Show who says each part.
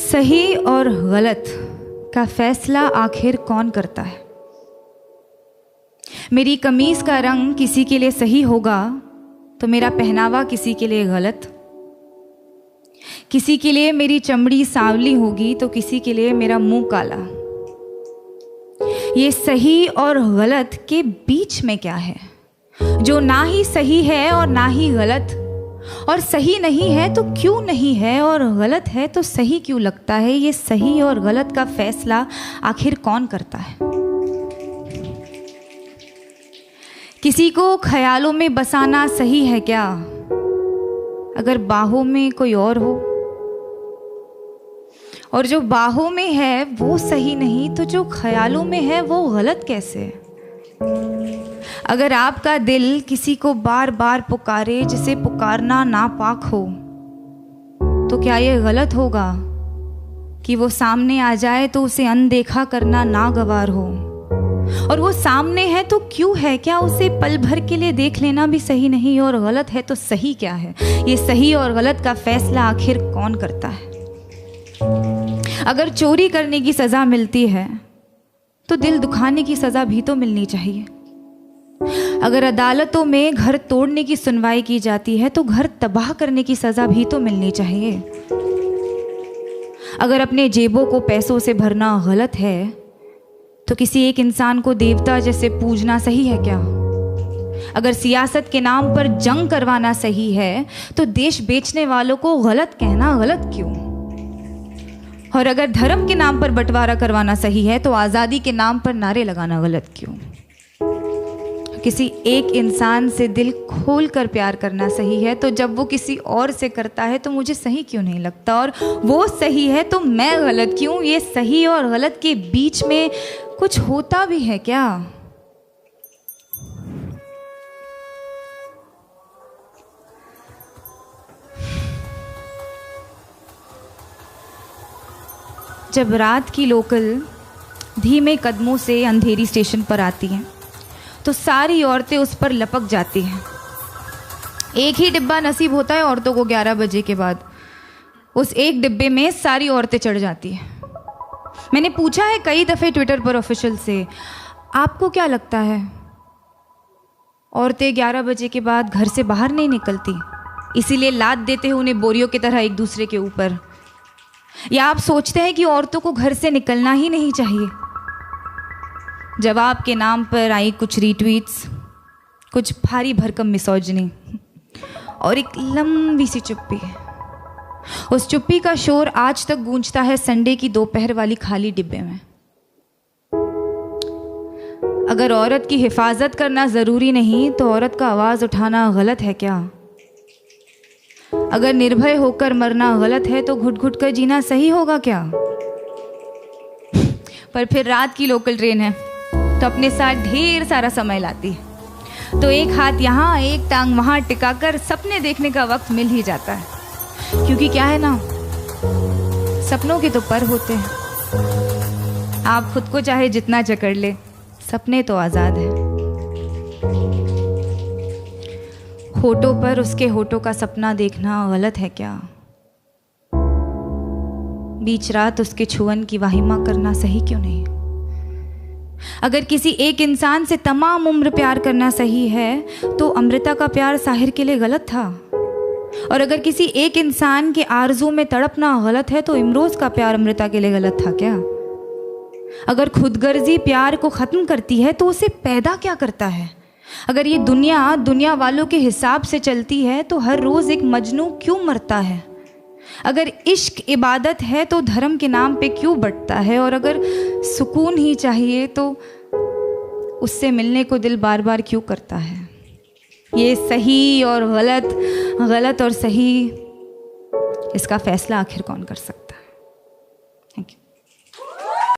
Speaker 1: सही और गलत का फैसला आखिर कौन करता है? मेरी कमीज का रंग किसी के लिए सही होगा तो मेरा पहनावा किसी के लिए गलत। किसी के लिए मेरी चमड़ी सांवली होगी तो किसी के लिए मेरा मुंह काला। ये सही और गलत के बीच में क्या है, जो ना ही सही है और ना ही गलत, और सही नहीं है तो क्यों नहीं है, और गलत है तो सही क्यों लगता है? ये सही और गलत का फैसला आखिर कौन करता है? किसी को ख्यालों में बसाना सही है क्या, अगर बाहों में कोई और हो? और जो बाहों में है वो सही नहीं तो जो ख्यालों में है वो गलत कैसे? अगर आपका दिल किसी को बार बार पुकारे जिसे पुकारना नापाक हो, तो क्या ये गलत होगा कि वो सामने आ जाए तो उसे अनदेखा करना नागवार हो? और वो सामने है तो क्यों है? क्या उसे पल भर के लिए देख लेना भी सही नहीं? और गलत है तो सही क्या है? ये सही और गलत का फैसला आखिर कौन करता है? अगर चोरी करने की सजा मिलती है तो दिल दुखाने की सजा भी तो मिलनी चाहिए। अगर अदालतों में घर तोड़ने की सुनवाई की जाती है तो घर तबाह करने की सजा भी तो मिलनी चाहिए। अगर अपने जेबों को पैसों से भरना गलत है तो किसी एक इंसान को देवता जैसे पूजना सही है क्या? अगर सियासत के नाम पर जंग करवाना सही है तो देश बेचने वालों को गलत कहना गलत क्यों? और अगर धर्म के नाम पर बंटवारा करवाना सही है तो आज़ादी के नाम पर नारे लगाना गलत क्यों? किसी एक इंसान से दिल खोल कर प्यार करना सही है तो जब वो किसी और से करता है तो मुझे सही क्यों नहीं लगता? और वो सही है तो मैं गलत क्यों? ये सही और गलत के बीच में कुछ होता भी है क्या? जब रात की लोकल धीमे कदमों से अंधेरी स्टेशन पर आती हैं तो सारी औरतें उस पर लपक जाती हैं। एक ही डिब्बा नसीब होता है औरतों को 11 बजे के बाद। उस एक डिब्बे में सारी औरतें चढ़ जाती हैं। मैंने पूछा है कई दफ़े ट्विटर पर ऑफिशियल से, आपको क्या लगता है औरतें 11 बजे के बाद घर से बाहर नहीं निकलती, इसीलिए लाद देते हैं उन्हें बोरियों की तरह एक दूसरे के ऊपर? या आप सोचते हैं कि औरतों को घर से निकलना ही नहीं चाहिए? जवाब के नाम पर आई कुछ रीट्वीट्स, कुछ भारी भरकम मिसोजिनी और एक लंबी सी चुप्पी। उस चुप्पी का शोर आज तक गूंजता है संडे की दोपहर वाली खाली डिब्बे में। अगर औरत की हिफाजत करना ज़रूरी नहीं तो औरत का आवाज़ उठाना गलत है क्या? अगर निर्भय होकर मरना गलत है तो घुट घुट कर जीना सही होगा क्या? पर फिर रात की लोकल ट्रेन है तो अपने साथ ढेर सारा समय लाती है, तो एक हाथ यहाँ एक टांग वहाँ टिकाकर सपने देखने का वक्त मिल ही जाता है। क्योंकि क्या है ना, सपनों के तो पर होते हैं। आप खुद को चाहे जितना जकड़ ले, सपने तो आज़ाद हैं। होठों पर उसके होठों का सपना देखना गलत है क्या? बीच रात उसके छुअन की वाहिमा करना सही क्यों नहीं? अगर किसी एक इंसान से तमाम उम्र प्यार करना सही है तो अमृता का प्यार साहिर के लिए गलत था। और अगर किसी एक इंसान के आरज़ू में तड़पना गलत है तो इमरोज़ का प्यार अमृता के लिए गलत था क्या? अगर खुदगर्जी प्यार को ख़त्म करती है तो उसे पैदा क्या करता है? अगर ये दुनिया वालों के हिसाब से चलती है तो हर रोज़ एक मजनू क्यों मरता है? अगर इश्क इबादत है तो धर्म के नाम पे क्यों बंटता है? और अगर सुकून ही चाहिए तो उससे मिलने को दिल बार बार क्यों करता है? ये सही और गलत, गलत और सही, इसका फैसला आखिर कौन कर सकता है?